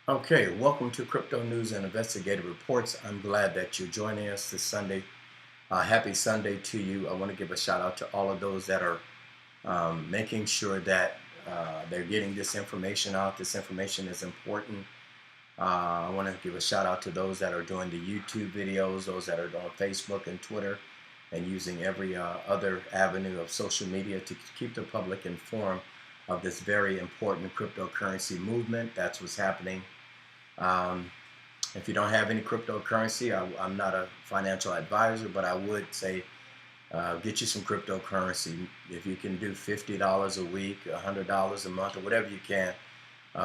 Okay, welcome to Crypto News and Investigative Reports. I'm glad that you're joining us this Sunday. Happy Sunday to you. I want to give a shout out to all of those that are making sure that they're getting this information out. This information is important. I want to give a shout out to those that are doing the YouTube videos, those that are on Facebook and Twitter, and using every other avenue of social media to keep the public informed of this very important cryptocurrency movement. That's what's happening. Um, if you don't have any cryptocurrency, I'm not a financial advisor, but I would say get you some cryptocurrency. If you can do $50 a week, $100 a month, or whatever you can,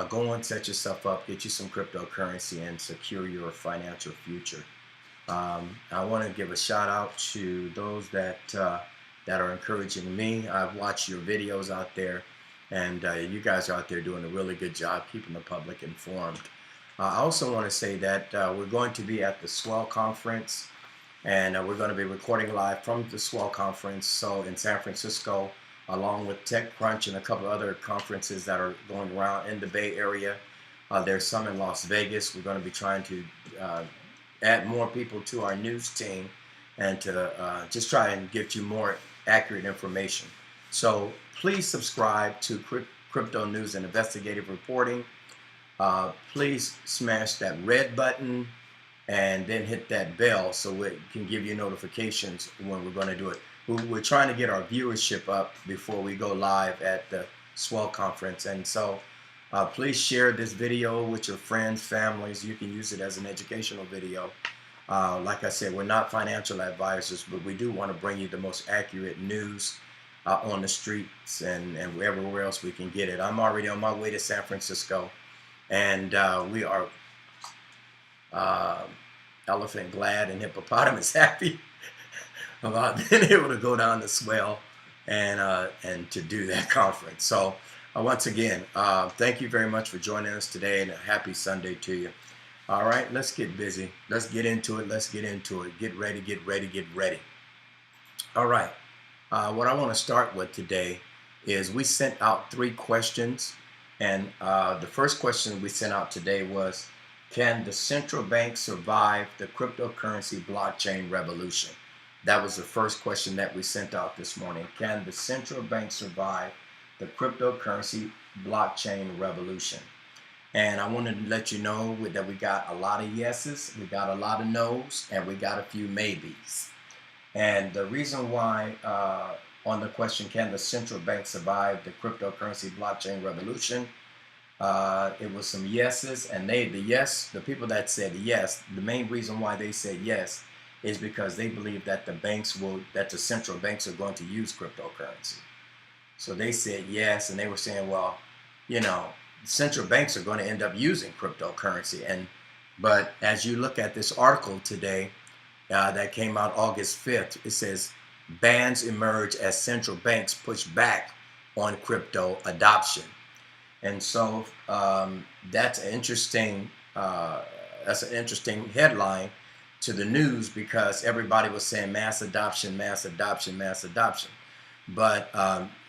go and set yourself up, get you some cryptocurrency, and secure your financial future. I want to give a shout out to those that are encouraging me. I've watched your videos out there, and you guys are out there doing a really good job keeping the public informed. I also want to say that we're going to be at the Swell Conference, and we're going to be recording live from the Swell Conference, so in San Francisco, along with TechCrunch and a couple of other conferences that are going around in the Bay Area. There's some in Las Vegas. We're going to be trying to add more people to our news team and to just try and get you more accurate information. So please subscribe to Crypto News and Investigative Reporting. Please smash that red button and then hit that bell so it can give you notifications when we're going to do it. We're trying to get our viewership up before we go live at the Swell Conference, and so please share this video with your friends, families. You can use it as an educational video. Like I said, we're not financial advisors, but we do want to bring you the most accurate news on the streets and everywhere else we can get it. I'm already on my way to San Francisco, and we are elephant glad and hippopotamus happy about being able to go down the Swell and to do that conference. So once again, thank you very much for joining us today, and a happy Sunday to you. All right, let's get busy. Let's get into it. Let's get into it. Get ready, get ready, get ready. All right, what I want to start with today is we sent out 3 questions, and the first question we sent out today was, can the central bank survive the cryptocurrency blockchain revolution? That was the first question that we sent out this morning. Can the central bank survive the cryptocurrency blockchain revolution? And I wanted to let you know that we got a lot of yeses, we got a lot of no's, and we got a few maybes. And the reason why on the question, can the central bank survive the cryptocurrency blockchain revolution? It was some yeses, and the people that said yes, the main reason why they said yes is because they believe that the central banks are going to use cryptocurrency. So they said yes, and they were saying, well, central banks are going to end up using cryptocurrency. But as you look at this article today that came out August 5th, it says bans emerge as central banks push back on crypto adoption. And so that's an interesting headline to the news, because everybody was saying mass adoption, mass adoption, mass adoption. But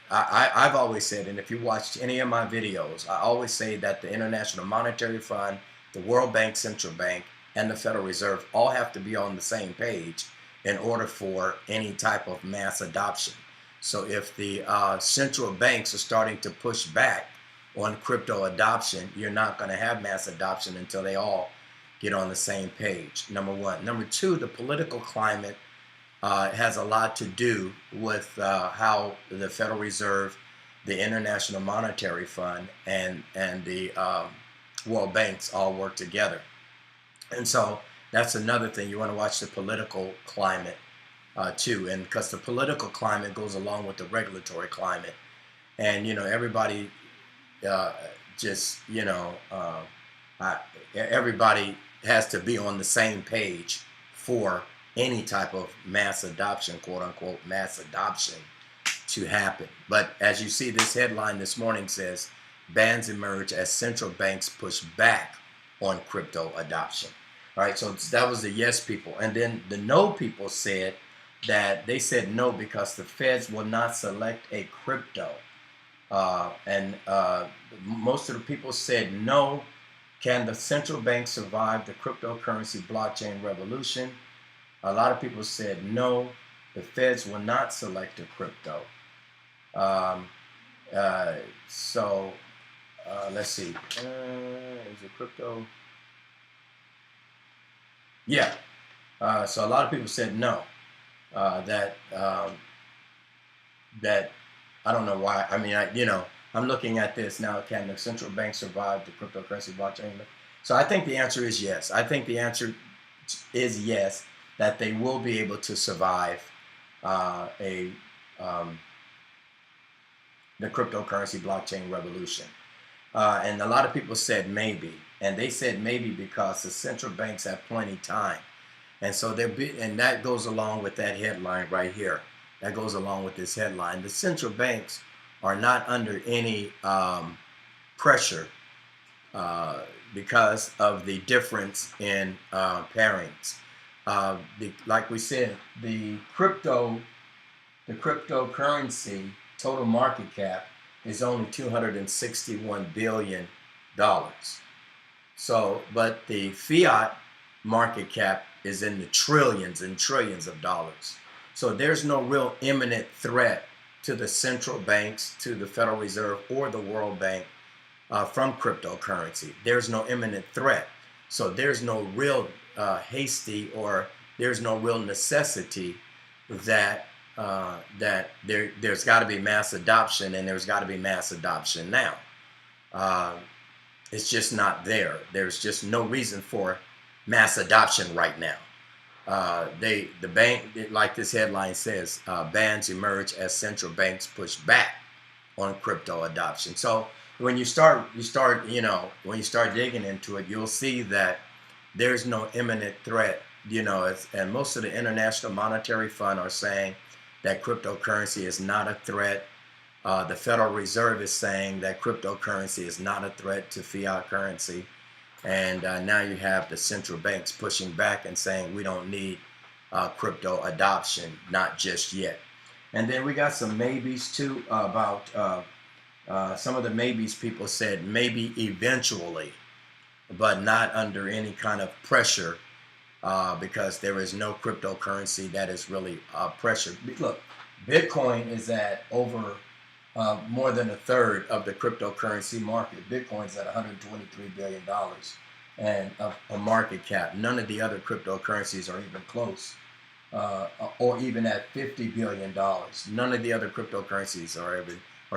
I've always said, and if you watched any of my videos, I always say that the International Monetary Fund, the World Bank, Central Bank, and the Federal Reserve all have to be on the same page in order for any type of mass adoption. So if the central banks are starting to push back on crypto adoption, you're not going to have mass adoption until they all get on the same page, number one. Number two, the political climate has a lot to do with how the Federal Reserve, the International Monetary Fund, and the World Banks all work together. And so that's another thing. You want to watch the political climate too, and because the political climate goes along with the regulatory climate. And everybody everybody has to be on the same page for any type of mass adoption, quote unquote, mass adoption to happen. But as you see, this headline this morning says bans emerge as central banks push back on crypto adoption. All right, so that was the yes people. And then the no people said that they said no because the feds will not select a crypto. And most of the people said no Can the central bank survive the cryptocurrency blockchain revolution? A lot of people said no, the feds will not select a crypto. Um, uh, so let's see. Is it crypto? Yeah. So a lot of people said no. That that I don't know why. I mean, I'm looking at this now. Can the central bank survive the cryptocurrency blockchain? So I think the answer is yes. I think the answer is yes, that they will be able to survive a the cryptocurrency blockchain revolution. And a lot of people said maybe, and they said maybe because the central banks have plenty time, and so and that goes along with that headline right here. That goes along with this headline. The central banks are not under any pressure because of the difference in pairings. Like we said, the cryptocurrency total market cap is only $261 billion. So, but the fiat market cap is in the trillions and trillions of dollars. So there's no real imminent threat to the central banks, to the Federal Reserve or the World Bank from cryptocurrency. There's no imminent threat. So there's no real hasty, or there's no real necessity that there's got to be mass adoption, and there's got to be mass adoption now. It's just not there. There's just no reason for mass adoption right now. The bank, like this headline says, bans emerge as central banks push back on crypto adoption. So when you start digging into it, you'll see that there's no imminent threat. And most of the International Monetary Fund are saying that cryptocurrency is not a threat. The Federal Reserve is saying that cryptocurrency is not a threat to fiat currency. And now you have the central banks pushing back and saying we don't need crypto adoption, not just yet. And then we got some maybes too about some of the maybes. People said maybe eventually, but not under any kind of pressure because there is no cryptocurrency that is really pressured. Look, Bitcoin is at over more than a third of the cryptocurrency market. Bitcoin's at $123 billion and a market cap. None of the other cryptocurrencies are even close, or even at $50 billion. None of the other cryptocurrencies are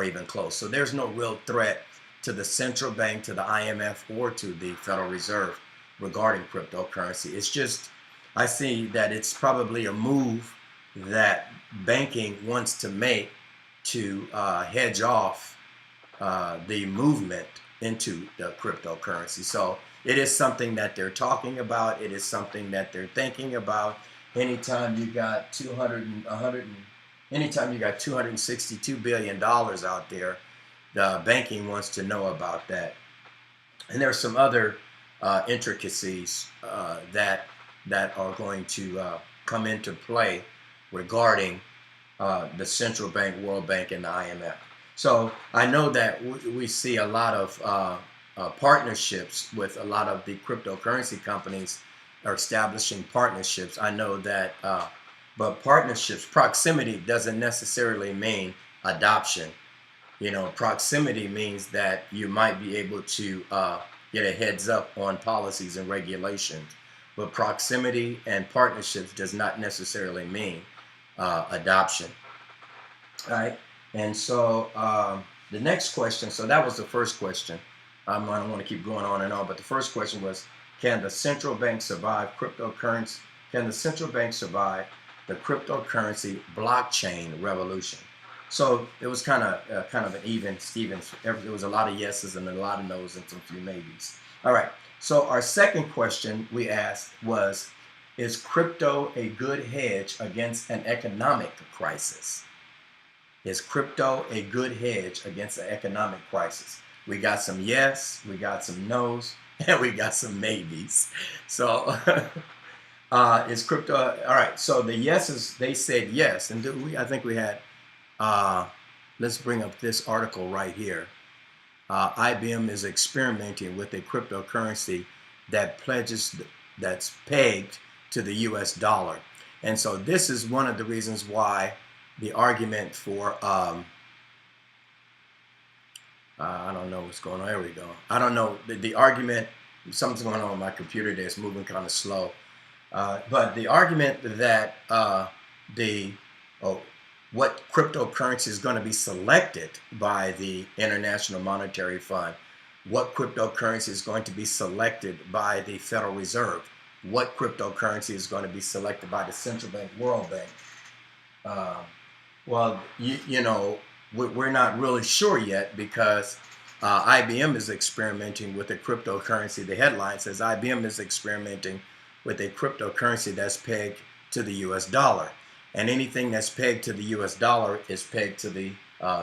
even close. So there's no real threat to the central bank, to the IMF, or to the Federal Reserve regarding cryptocurrency. It's just, I see that it's probably a move that banking wants to make to hedge off the movement into the cryptocurrency. So it is something that they're talking about. It is something that they're thinking about. Anytime you got anytime you got $262 billion out there, the banking wants to know about that. And there are some other intricacies that are going to come into play regarding the central bank, World Bank, and the IMF. So I know that we see a lot of partnerships with a lot of the cryptocurrency companies are establishing partnerships. I know that, but partnerships, proximity doesn't necessarily mean adoption. Proximity means that you might be able to get a heads up on policies and regulations. But proximity and partnerships does not necessarily mean adoption. All right. And so the next question, so that was the first question. I don't want to keep going on and on, but the first question was, can the central bank survive cryptocurrency? Can the central bank survive the cryptocurrency blockchain revolution? So it was kind of an even Stevens. There was a lot of yeses and a lot of nos and some few maybes. All right. So our second question we asked was, is crypto a good hedge against an economic crisis? Is crypto a good hedge against an economic crisis? We got some yes, we got some no's, and we got some maybes. So is crypto, all right, so the yeses, they said yes. And I think we had, let's bring up this article right here. IBM is experimenting with a cryptocurrency that's pegged to the US dollar. And so this is one of the reasons why the argument for, I don't know what's going on. There we go. I don't know. The argument, something's going on with my computer there. It's moving kind of slow. But the argument that the oh, what cryptocurrency is going to be selected by the International Monetary Fund, what cryptocurrency is going to be selected by the Federal Reserve, what cryptocurrency is going to be selected by the Central Bank, World Bank. Well, you know, we're not really sure yet because IBM is experimenting with a cryptocurrency. The headline says IBM is experimenting with a cryptocurrency that's pegged to the US dollar. And anything that's pegged to the US dollar is pegged to the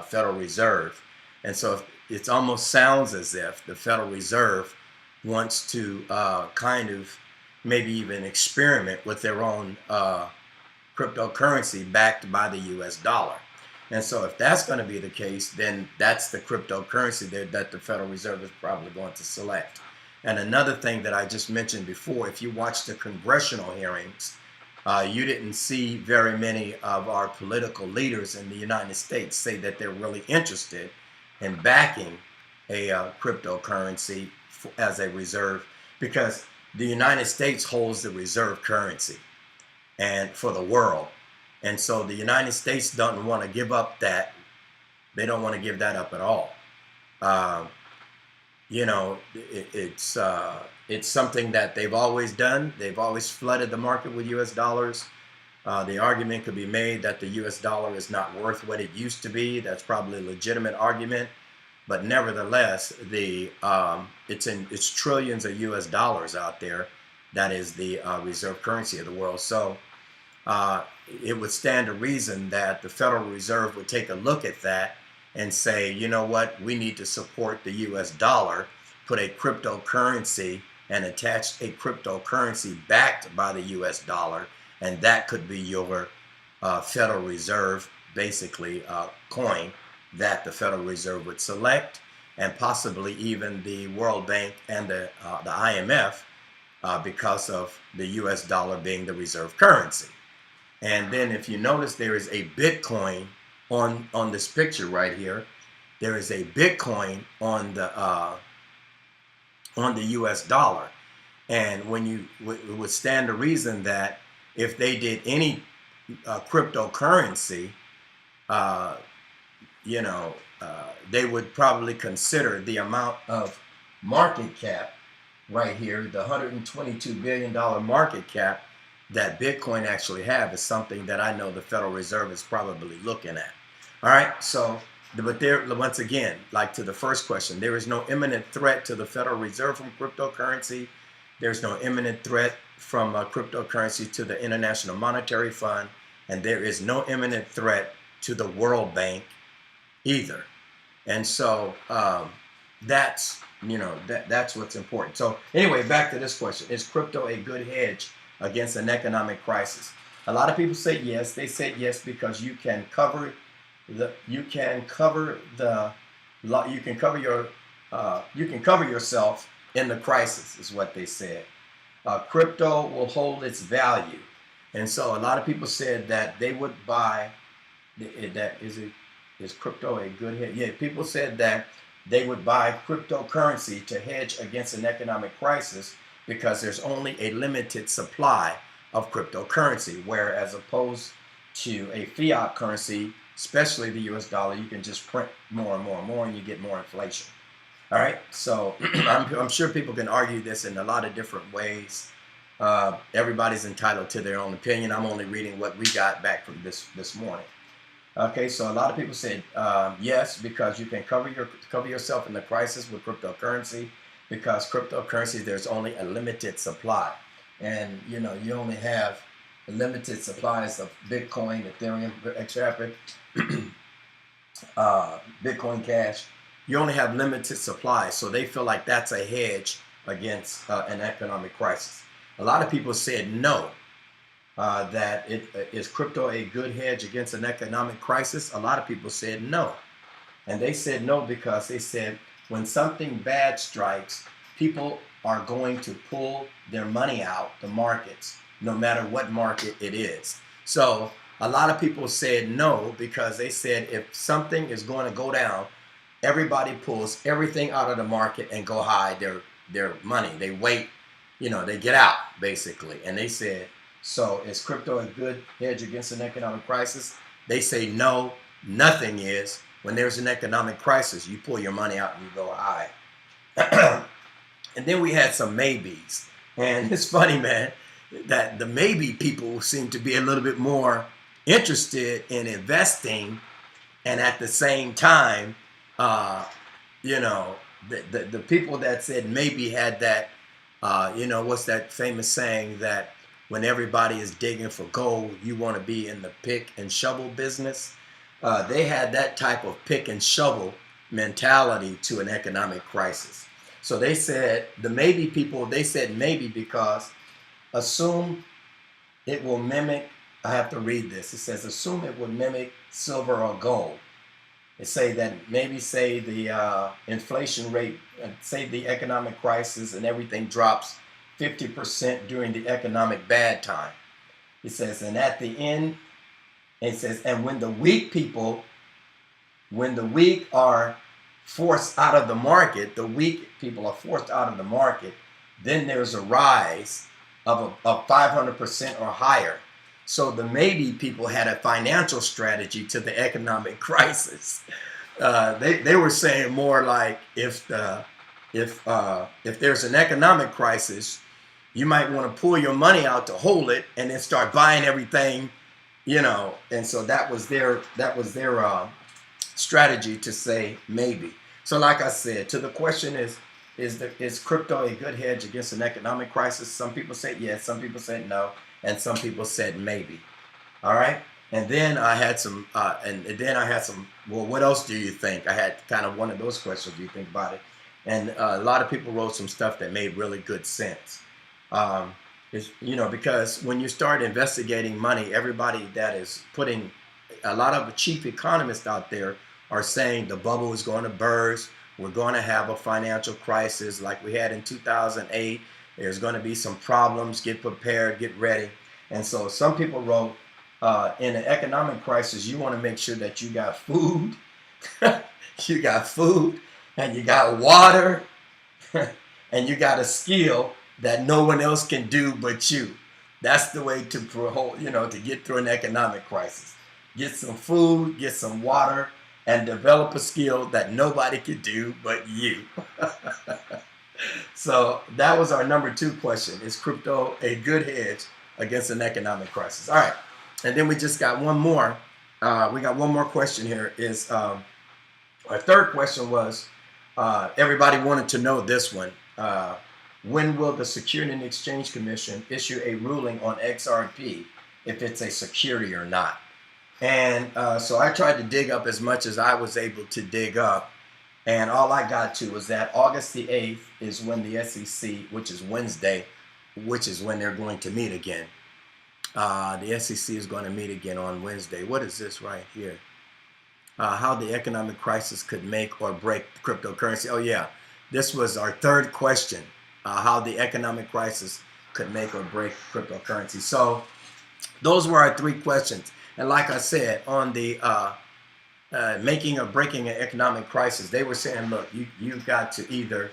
Federal Reserve. And so it almost sounds as if the Federal Reserve wants to kind of maybe even experiment with their own cryptocurrency backed by the US dollar. And so if that's going to be the case, then that's the cryptocurrency that the Federal Reserve is probably going to select. And another thing that I just mentioned before, if you watch the congressional hearings, you didn't see very many of our political leaders in the United States say that they're really interested in backing a cryptocurrency as a reserve, because the United States holds the reserve currency and for the world. And so the United States doesn't want to give up that. They don't want to give that up at all. You know, it's something that they've always done. They've always flooded the market with US dollars. The argument could be made that the US dollar is not worth what it used to be. That's probably a legitimate argument. But nevertheless, it's trillions of US dollars out there. That is the reserve currency of the world. So it would stand to reason that the Federal Reserve would take a look at that and say, you know what, we need to support the US dollar, put a cryptocurrency and attach a cryptocurrency backed by the US dollar, and that could be your Federal Reserve, basically coin that the Federal Reserve would select, and possibly even the World Bank and the IMF, because of the US dollar being the reserve currency. And then if you notice, there is a Bitcoin on this picture right here. There is a Bitcoin on the US dollar. And when you would stand to reason that if they did any cryptocurrency, you know, they would probably consider the amount of market cap right here, the $122 billion market cap that Bitcoin actually have, is something that I know the Federal Reserve is probably looking at. All right, so, but there, once again, like to the first question, there is no imminent threat to the Federal Reserve from cryptocurrency. There's no imminent threat from cryptocurrency to the International Monetary Fund, and there is no imminent threat to the World Bank either. And so that's, you know, that's what's important. So anyway, back to this question: is crypto a good hedge against an economic crisis? A lot of people say yes. They say yes because you can cover yourself in the crisis, is what they said. Crypto will hold its value, and so a lot of people said that they would buy. Is crypto a good hedge? Yeah, people said that they would buy cryptocurrency to hedge against an economic crisis because there's only a limited supply of cryptocurrency, whereas opposed to a fiat currency, especially the US dollar, you can just print more and more and more and you get more inflation. All right, so I'm sure people can argue this in a lot of different ways. Everybody's entitled to their own opinion. I'm only reading what we got back from this morning. Okay, so a lot of people said yes, because you can cover yourself in the crisis with cryptocurrency, because cryptocurrency, there's only a limited supply, and you know, you only have limited supplies of Bitcoin, Ethereum, Xrapid, Bitcoin Cash. You only have limited supplies, so they feel like that's a hedge against an economic crisis. A lot of people said no. That is crypto a good hedge against an economic crisis? A lot of people said no. And they said no because they said when something bad strikes, people are going to pull their money out the markets, no matter what market it is. So a lot of people said no because they said if something is going to go down, everybody pulls everything out of the market and go hide their money. They wait, they get out basically. And they said, so is crypto a good hedge against an economic crisis? They say no, nothing is. When there's an economic crisis, you pull your money out and you go hide. And then we had some maybes. And it's funny, man, that the maybe people seem to be a little bit more interested in investing, and at the same time, uh, you know, the people that said maybe had that, what's that famous saying that when everybody is digging for gold, you want to be in the pick and shovel business? They had that type of pick and shovel mentality to an economic crisis. So they said, the maybe people, they said maybe because assume it will mimic, I have to read this. It says, assume it would mimic silver or gold. It say that maybe say the inflation rate, say the economic crisis and everything drops 50% during the economic bad time. It says, and at the end, it says, and when the weak are forced out of the market, the weak people are forced out of the market, then there's a rise of 500% or higher. So the maybe people had a financial strategy to the economic crisis. They were saying more like if there's an economic crisis, you might want to pull your money out to hold it and then start buying everything, And so that was their strategy to say maybe. So like I said, to the question is crypto a good hedge against an economic crisis? Some people said yes, some people said no, and some people said maybe. All right. And then I had some, well, what else do you think? I had kind of one of those questions. Do you think about it? And a lot of people wrote some stuff that made really good sense. Because when you start investigating money, everybody that is putting, a lot of the chief economists out there are saying the bubble is going to burst. We're going to have a financial crisis like we had in 2008. There's going to be some problems. Get prepared, get ready. And so some people wrote, in an economic crisis, you want to make sure that you got food, you got food, and you got water, and you got a skill that no one else can do but you. That's the way to get through an economic crisis. Get some food, get some water, and develop a skill that nobody can do but you. So that was our number 2 question. Is crypto a good hedge against an economic crisis? All right. And then we just got one more. We got one more question here. Our third question was, everybody wanted to know this one. When will the Securities and Exchange Commission issue a ruling on XRP if it's a security or not? And so I tried to dig up as much as I was able to dig up. And all I got to was that August the 8th is when the SEC, which is Wednesday, which is when they're going to meet again. The SEC is going to meet again on Wednesday. What is this right here? How the economic crisis could make or break cryptocurrency. Oh, yeah. This was our third question. How the economic crisis could make or break cryptocurrency. So those were our 3 questions. And like I said, on the making or breaking an economic crisis, they were saying, look, you've got to either,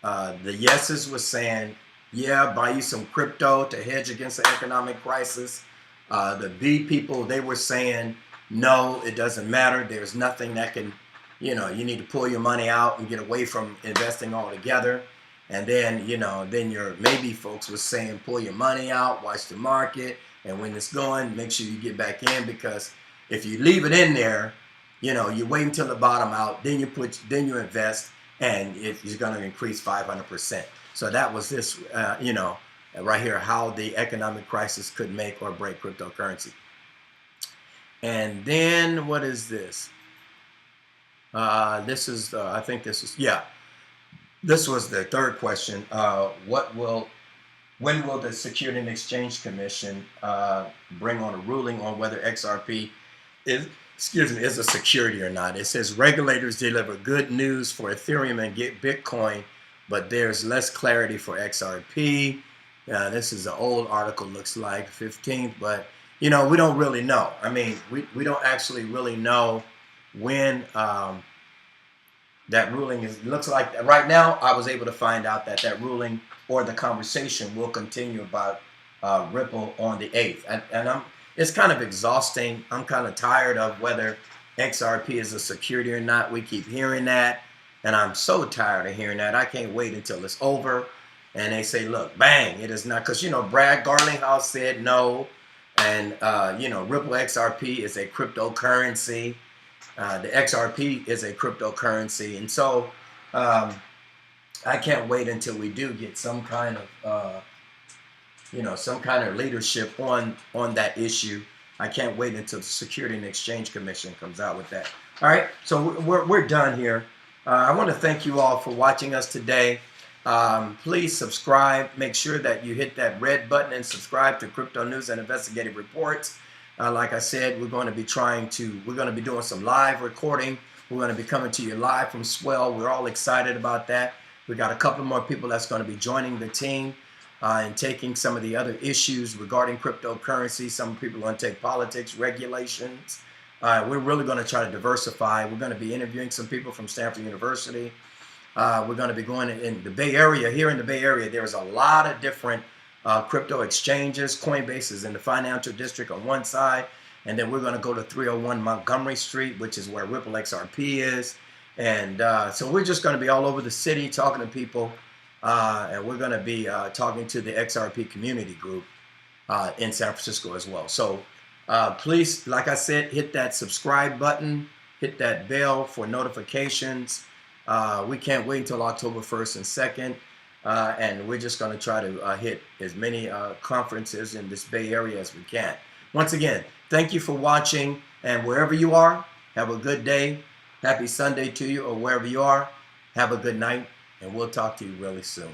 the yeses was saying, yeah, buy you some crypto to hedge against the economic crisis. The B people, they were saying, no, it doesn't matter. There's nothing that can, you need to pull your money out and get away from investing altogether. And then, then your maybe folks was saying, pull your money out, watch the market. And when it's going, make sure you get back in, because if you leave it in there, you wait until the bottom out, then you invest, and it's going to increase 500%. So that was this, right here, how the economic crisis could make or break cryptocurrency. And then what is this? This is, I think this is, yeah. This was the third question. When will the Securities and Exchange Commission bring on a ruling on whether XRP is excuse me, is a security or not. It says regulators deliver good news for Ethereum and get Bitcoin, but there's less clarity for XRP. This is an old article, looks like 15th, but we don't really know. I mean, we don't actually really know when that ruling is. Looks like right now I was able to find out that that ruling or the conversation will continue about Ripple on the 8th, and it's kind of exhausting. I'm kind of tired of whether XRP is a security or not. We keep hearing that, and I'm so tired of hearing that. I can't wait until it's over and they say, look, bang, it is not. Because Brad Garlinghouse said no, and Ripple XRP is a cryptocurrency. The XRP is a cryptocurrency, and so I can't wait until we do get some kind of some kind of leadership on that issue. I can't wait until the Security and Exchange Commission comes out with that. All right, so we're done here. I want to thank you all for watching us today. Please subscribe. Make sure that you hit that red button and subscribe to Crypto News and Investigative Reports. Like I said, we're going to be doing some live recording. We're going to be coming to you live from Swell. We're all excited about that. We got a couple more people that's going to be joining the team and taking some of the other issues regarding cryptocurrency. Some people are going to take politics, regulations. We're really going to try to diversify. We're going to be interviewing some people from Stanford University. We're going to be going in the Bay Area. Here in the Bay Area, there's a lot of different crypto exchanges. Coinbase is in the financial district on one side, and then we're going to go to 301 Montgomery Street, which is where Ripple XRP is. And so we're just going to be all over the city talking to people, and we're going to be talking to the XRP community group in San Francisco as well. So please, like I said, hit that subscribe button, hit that bell for notifications. We can't wait until October 1st and 2nd. And we're just going to try to hit as many conferences in this Bay Area as we can. Once again, thank you for watching, and wherever you are, have a good day. Happy Sunday to you, or wherever you are, have a good night, and we'll talk to you really soon.